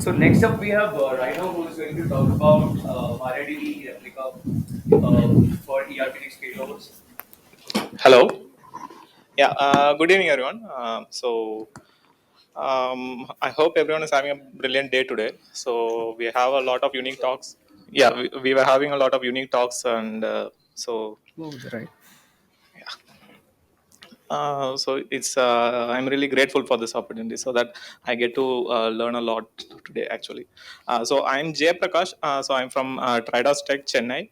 So next up we have Raino, who is going to talk about MariaDB replica for ERPNext failovers. Hello. Yeah. Good evening, everyone. I hope everyone is having a brilliant day today. So we have a lot of unique talks. Yeah, we were having a lot of unique talks, and What was it, right? so it's I'm really grateful for this opportunity, so that I get to learn a lot today. Actually, so I'm Jay Prakash. So I'm from Tridos Tech, Chennai.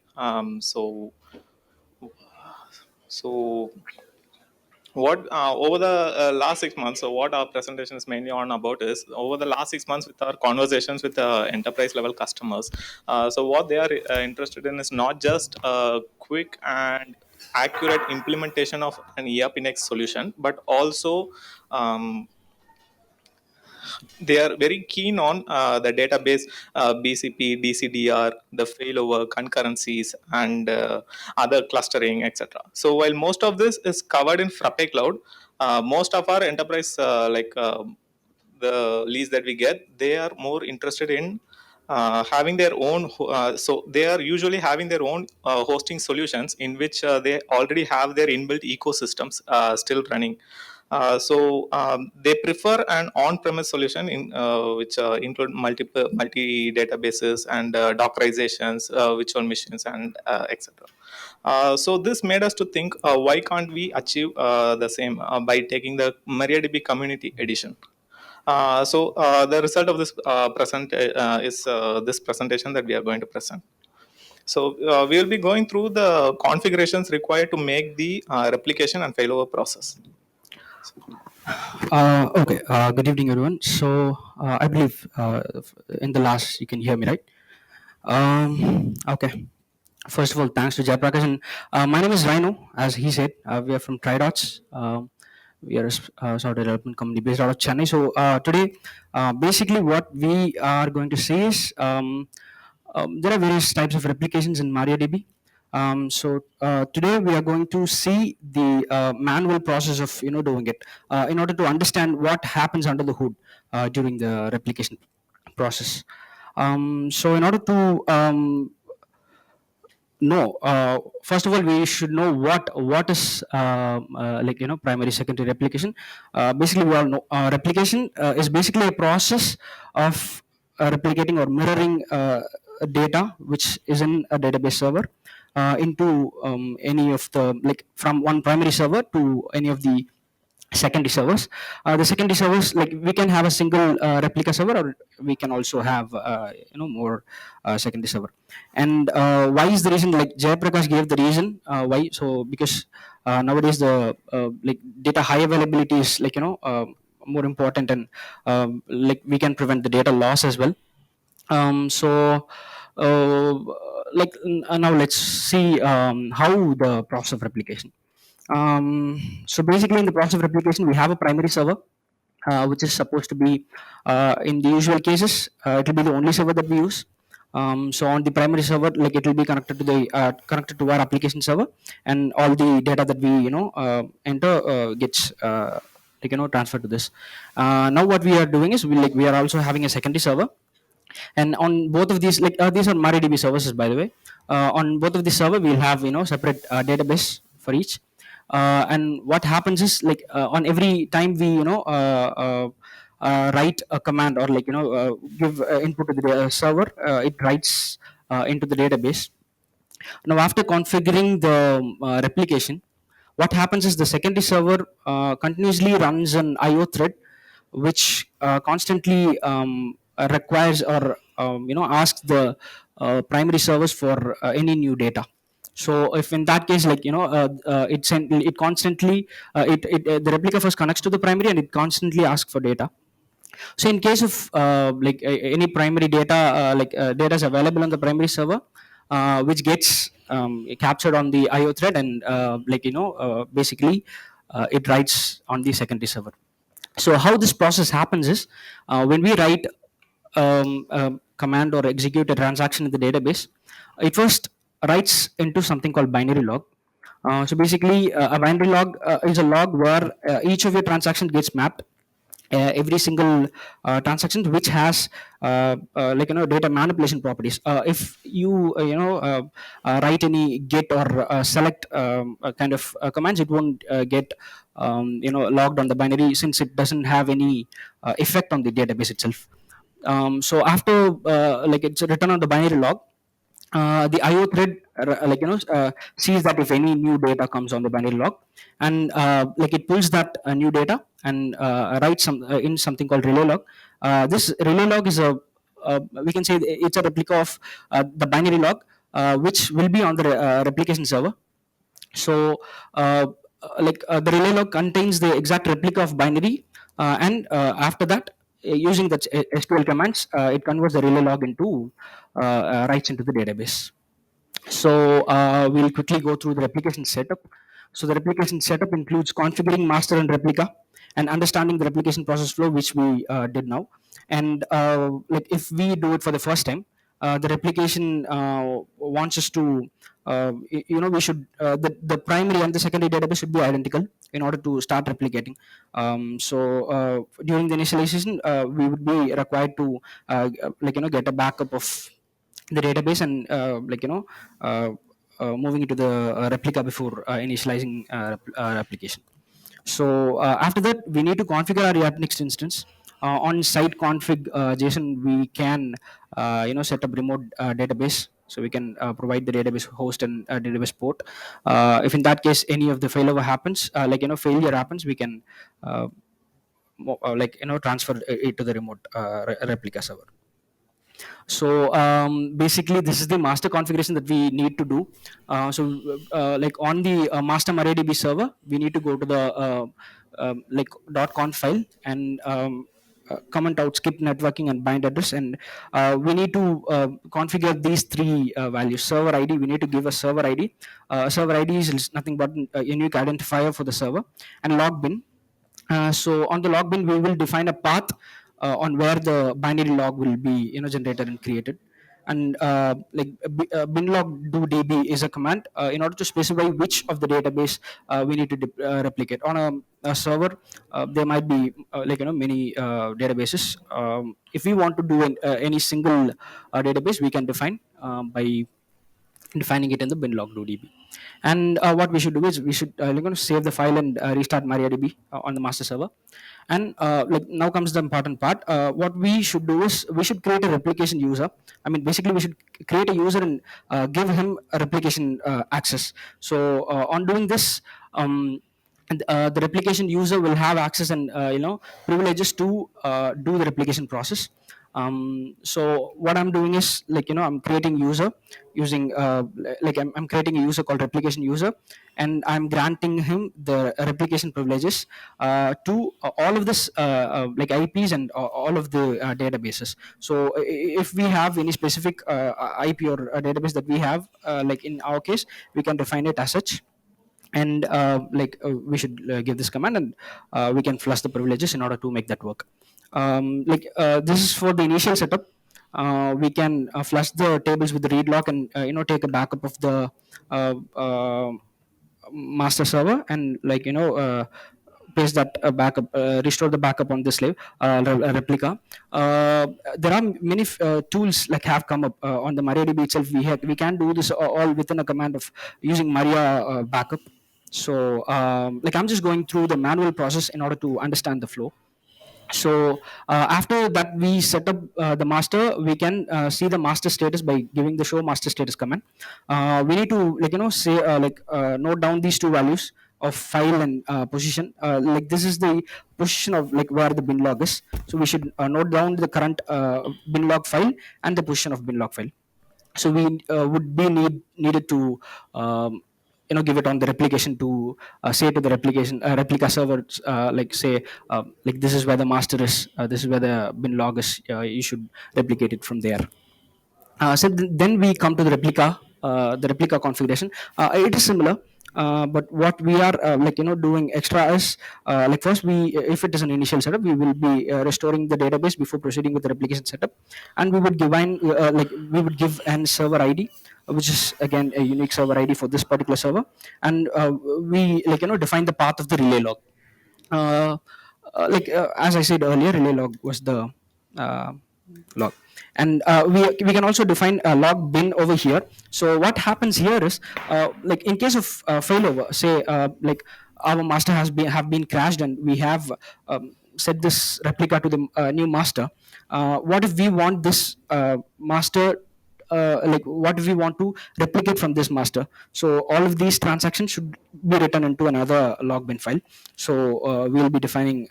So what over the last 6 months, so what our presentation is mainly on about is over the last 6 months with our conversations with enterprise level customers. So what they are interested in is not just a quick and accurate implementation of an ERPNext solution, but also they are very keen on the database, BCP, DCDR, the failover, concurrencies, and other clustering, etc. So while most of this is covered in Frappe Cloud, most of our enterprise the leads that we get, they are more interested in having their own. So they are usually having their own hosting solutions in which they already have their inbuilt ecosystems still running. They prefer an on-premise solution in which include multi databases and dockerizations, virtual machines, and etc. So this made us to think, why can't we achieve the same by taking the MariaDB Community Edition? The result of this is this presentation that we are going to present. So we will be going through the configurations required to make the replication and failover process. Okay. Good evening, everyone. So I believe in the last you can hear me, right? Okay. First of all, thanks to Jayaprakash. And my name is Raino, as he said. We are from Tridots. We are a software development company based out of Chennai. So today, basically, what we are going to say is there are various types of replications in MariaDB. Today we are going to see the manual process of doing it in order to understand what happens under the hood during the replication process. So in order to know, first of all, we should know what is primary secondary replication. Basically, we all know replication is basically a process of replicating or mirroring data which is in a database server into any of the, like, from one primary server to any of the secondary servers. The secondary servers, like, we can have a single replica server, or we can also have more secondary server. And why is the reason, like Jayaprakash gave the reason why? So because nowadays the like data high availability is, like, more important, and like we can prevent the data loss as well. So uh, now let's see how the process of replication. So basically, in the process of replication, we have a primary server, which is supposed to be, in the usual cases, it will be the only server that we use. So on the primary server, like, it will be connected to the connected to our application server, and all the data that we enter gets transferred to this. Now what we are doing is, we are also having a secondary server, and on both of these, like, these are MariaDB services, by the way. On both of these server, we'll have separate database for each. And what happens is, like, on every time we write a command, or, like, give input to the server, it writes into the database. Now after configuring the replication, what happens is the secondary server continuously runs an IO thread, which constantly requires, or asks the primary servers for any new data. So if in that case, like, it constantly the replica first connects to the primary, and it constantly asks for data. So in case of any primary data, data is available on the primary server, which gets captured on the IO thread, and basically it writes on the secondary server. So how this process happens is, when we write command or execute a transaction in the database, it first writes into something called binary log. So basically, a binary log is a log where each of your transactions gets mapped every single transaction which has data manipulation properties. If you write any get or select kind of commands, it won't get logged on the binary, since it doesn't have any effect on the database itself. So after it's written on the binary log, the IO thread sees that if any new data comes on the binary log, and it pulls that new data and writes in something called relay log. This relay log is we can say it's a replica of the binary log, which will be on the replication server. So the relay log contains the exact replica of binary, and after that, using the SQL commands, it converts the relay log into writes into the database. So we'll quickly go through the replication setup. So the replication setup includes configuring master and replica and understanding the replication process flow, which we did now. And if we do it for the first time, the replication wants us to, we should, the primary and the secondary database should be identical in order to start replicating. During the initialization, we would be required to, get a backup of the database and moving into the replica before initializing replication. So after that, we need to configure our ERPNext instance. On site config JSON, we can set up remote database. So we can provide the database host and database port. If in that case any of the failover happens, failure happens, we can transfer it to the remote replica server. So basically, this is the master configuration that we need to do. On the master MariaDB server, we need to go to the .conf file and comment out skip networking and bind address, and we need to configure these three values. Server ID, we need to give a server ID. Server ID is nothing but a unique identifier for the server, and log bin. So on the log bin, we will define a path on where the binary log will be generated and created. And binlog do db is a command in order to specify which of the database we need to replicate on a server. There might be many databases. If we want to do any single database, we can define by defining it in the binlog.db. And what we should do is we should save the file and restart MariaDB on the master server. And now comes the important part. What we should do is we should create a replication user. I mean, basically, we should create a user and give him a replication access. So on doing this, the replication user will have access and privileges to do the replication process. So what I'm doing is I'm creating user using I'm creating a user called replication user, and I'm granting him the replication privileges to all of this IPs and all of the databases. So if we have any specific IP or a database that we have, like in our case, we can define it as such. And we should give this command, and we can flush the privileges in order to make that work. This is for the initial setup. We can flush the tables with the read lock and take a backup of the master server, and paste that backup, restore the backup on the slave replica. There are many tools like have come up on the MariaDB itself. We can do this all within a command of using Maria backup. So I'm just going through the manual process in order to understand the flow. So after that, we set up the master. We can see the master status by giving the show master status command. We need to say note down these two values of file and position. This is the position of where the bin log is. So we should note down the current bin log file and the position of bin log file. So we would be needed to give it on the replication to say to the replica server, this is where the master is, this is where the bin log is, you should replicate it from there. Then we come to the replica configuration. It is similar, but what we are doing extra is first, if it is an initial setup, we will be restoring the database before proceeding with the replication setup, and we would we would give an server ID, which is again a unique server ID for this particular server, and we define the path of the relay log. Uh, as I said earlier, relay log was the uh, log, and we can also define a log bin over here. So what happens here is, like in case of failover, say like our master has been have been crashed, and we have set this replica to the new master. What if we want this master, like what if we want to replicate from this master? So all of these transactions should be written into another log bin file. So we'll be defining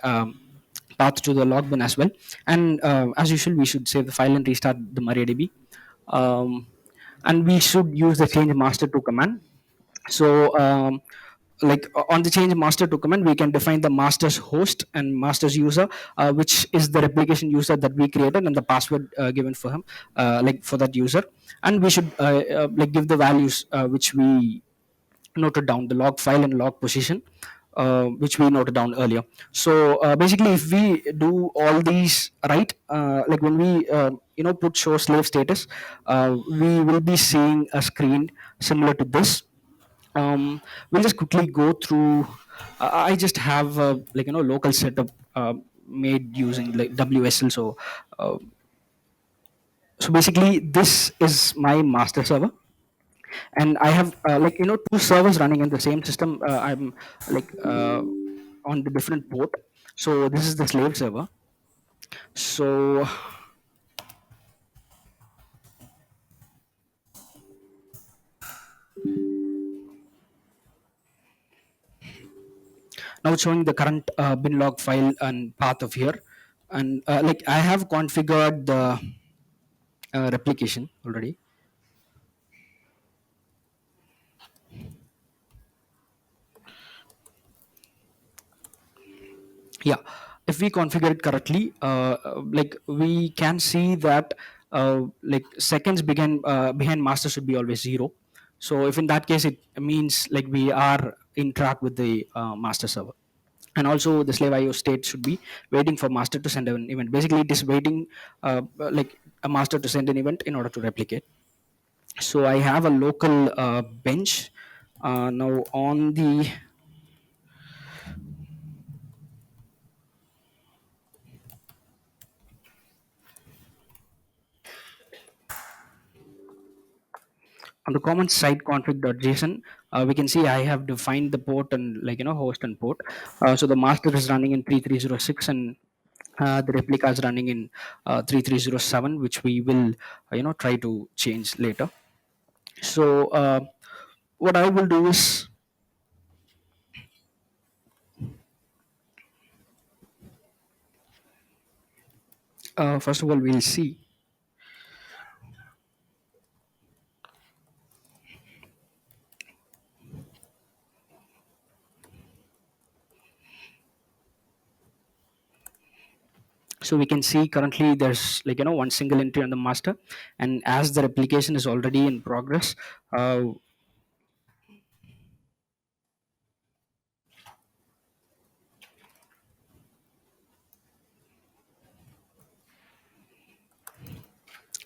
path to the log bin as well. And as usual, we should save the file and restart the MariaDB. Um, and we should use the change master to command. So like on the change master to command, we can define the master's host and master's user, which is the replication user that we created, and the password given for him, like for that user. And we should like give the values which we noted down, the log file and log position, which we noted down earlier. So basically, if we do all these right, like when we put show slave status, we will be seeing a screen similar to this. We'll just quickly go through. I just have like local setup made using like WSL. Uh, so basically, this is my master server, and I have like two servers running in the same system. I'm like on the different port. So this is the slave server. So now it's showing the current bin log file and path of here, and like I have configured the replication already. Yeah, if we configure it correctly, like we can see that like seconds behind master should be always 0. So if in that case, it means like we are in track with the master server. And also the slave IO state should be waiting for master to send an event. Basically, it is waiting like a master to send an event in order to replicate. So I have a local bench now on the common site config.json. We can see I have defined the port and host and port. So the master is running in 3306, and the replica is running in 3307, which we will try to change later. So what I will do is, first of all, we'll see. So we can see currently there's one single entry on the master, and as the replication is already in progress,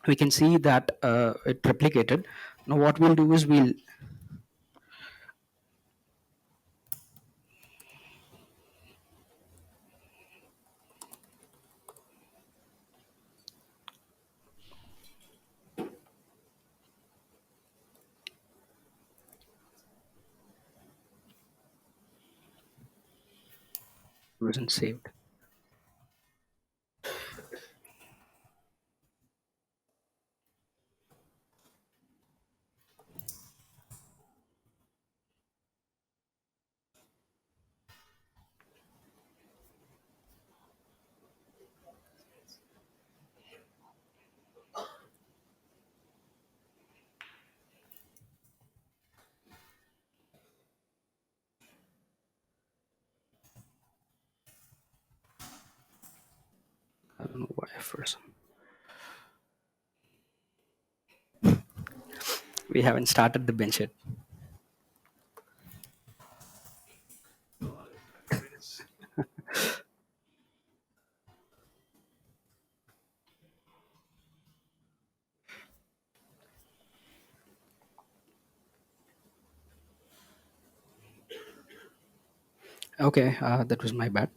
we can see that it replicated. Now what we'll do is we'll wasn't saved. I don't know why first. We haven't started the bench yet. Okay, that was my bad.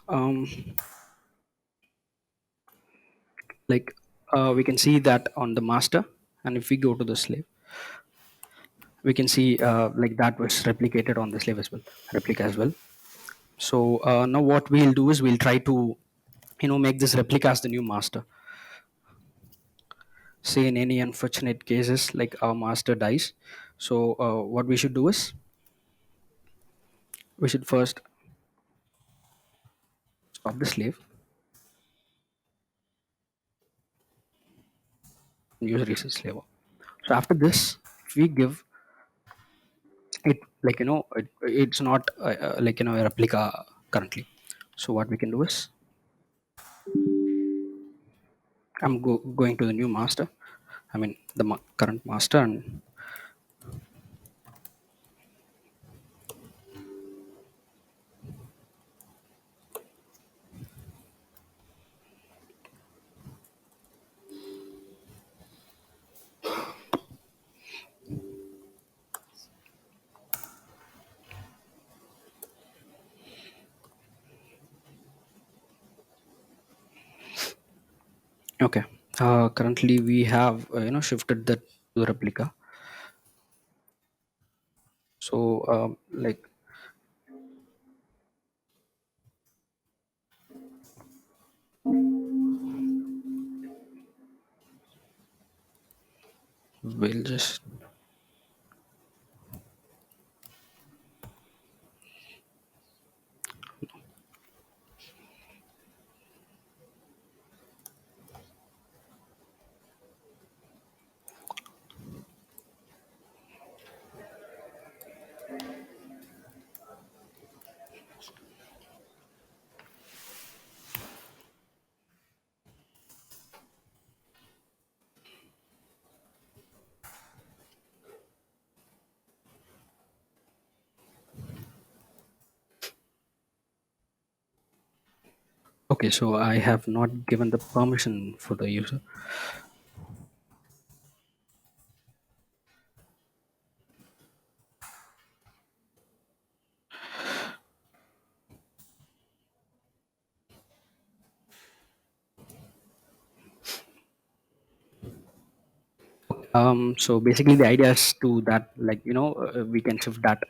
um, like we can see that on the master, and if we go to the slave, we can see like that was replicated on the slave as well, replica as well. So now what we'll do is we'll try to make this replica as the new master. Say in any unfortunate cases like our master dies, so what we should do is we should first stop the slave, use reset slave. So after this, if we give it, like it's not like a replica currently. So what we can do is going to the new master, I mean the current master, and okay. Currently we have shifted that to the replica. So like we'll just okay. So I have not given the permission for the user. So basically the idea is to that, like we can shift that,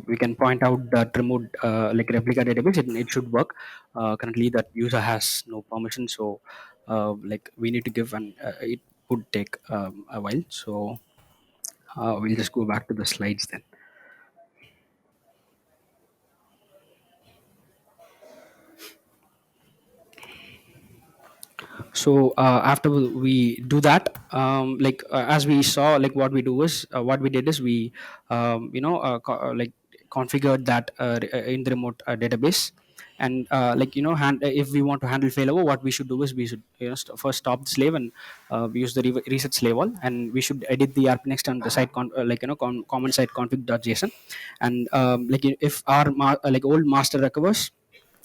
we can point out that remote like replica database, it should work. Currently that user has no permission, so like we need to give, and it would take a while. So we'll just go back to the slides then. So after we do that, as we saw, like what we did is we like configured that in the remote database. And if we want to handle failover, what we should do is we should first stop the slave, and we use the reset slave all, and we should edit the ERPNext on the site common site config.json. And if our old master recovers,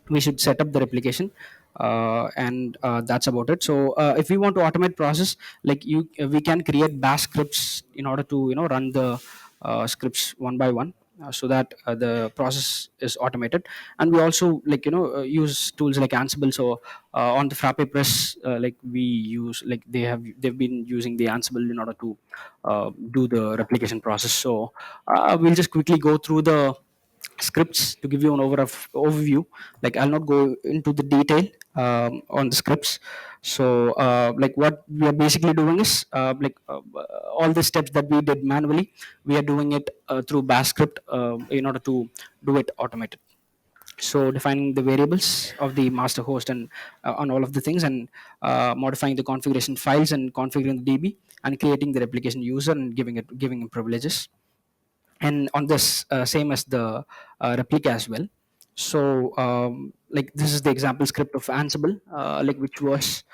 we should set up the replication, and that's about it. So if we want to automate process, we can create bash scripts in order to run the scripts one by one, so that the process is automated. And we also use tools like Ansible. So on the Frappe press, we use, they've been using the Ansible in order to do the replication process. So we'll just quickly go through the scripts to give you an overview. Like I'll not go into the detail on the scripts. So what we are basically doing is all the steps that we did manually, we are doing it through bash script in order to do it automated. So defining the variables of the master host, and on all of the things, and modifying the configuration files, and configuring the DB, and creating the replication user, and giving him privileges. And on this same as the replica as well. So this is the example script of Ansible, which was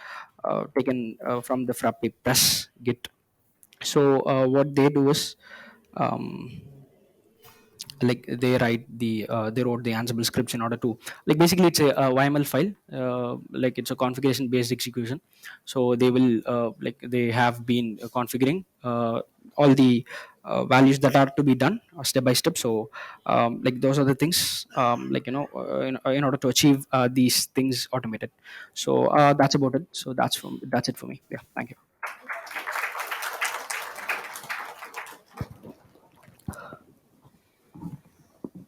taken from the Frappe press git. So what they do is, um, they wrote the Ansible scripts in order to, basically it's a YML file, it's a configuration based execution. So they will they have been configuring all the values that are to be done step by step. So like those are the things, in order to achieve these things automated. So that's about it. So that's it for me. Yeah, thank you.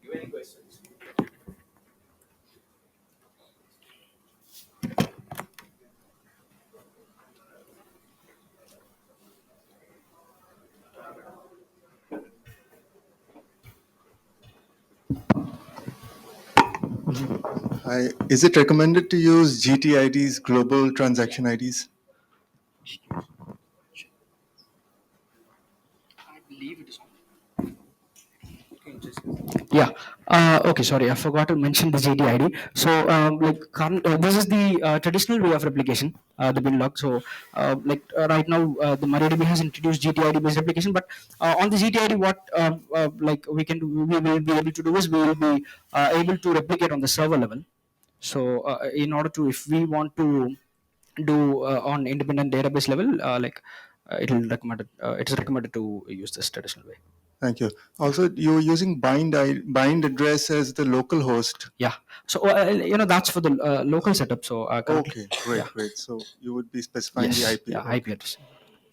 You any questions? Hi. Is it recommended to use GTIDs, global transaction IDs? I believe it is on. Yeah. Okay. Sorry, I forgot to mention the JDID. So, this is the traditional way of replication, the bin log. So, right now, the MariaDB has introduced GTID based replication, but on the GTID, what we will be able to do is we will be able to replicate on the server level. So, in order to, if we want to do on independent database level, it is recommended to use this traditional way. Thank you. Also, you're using bind address as the local host. Yeah. So that's for the local setup. So currently, Okay, great, yeah. great. So you would be specifying the Yes. IP, Yeah. IP okay. address.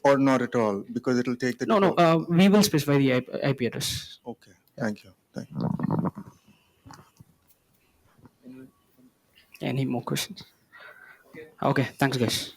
Or not at all, because it'll take the No, no. default. We will specify the IP address. Okay, thank you. Thank you. Any more questions? Okay. Thanks, guys.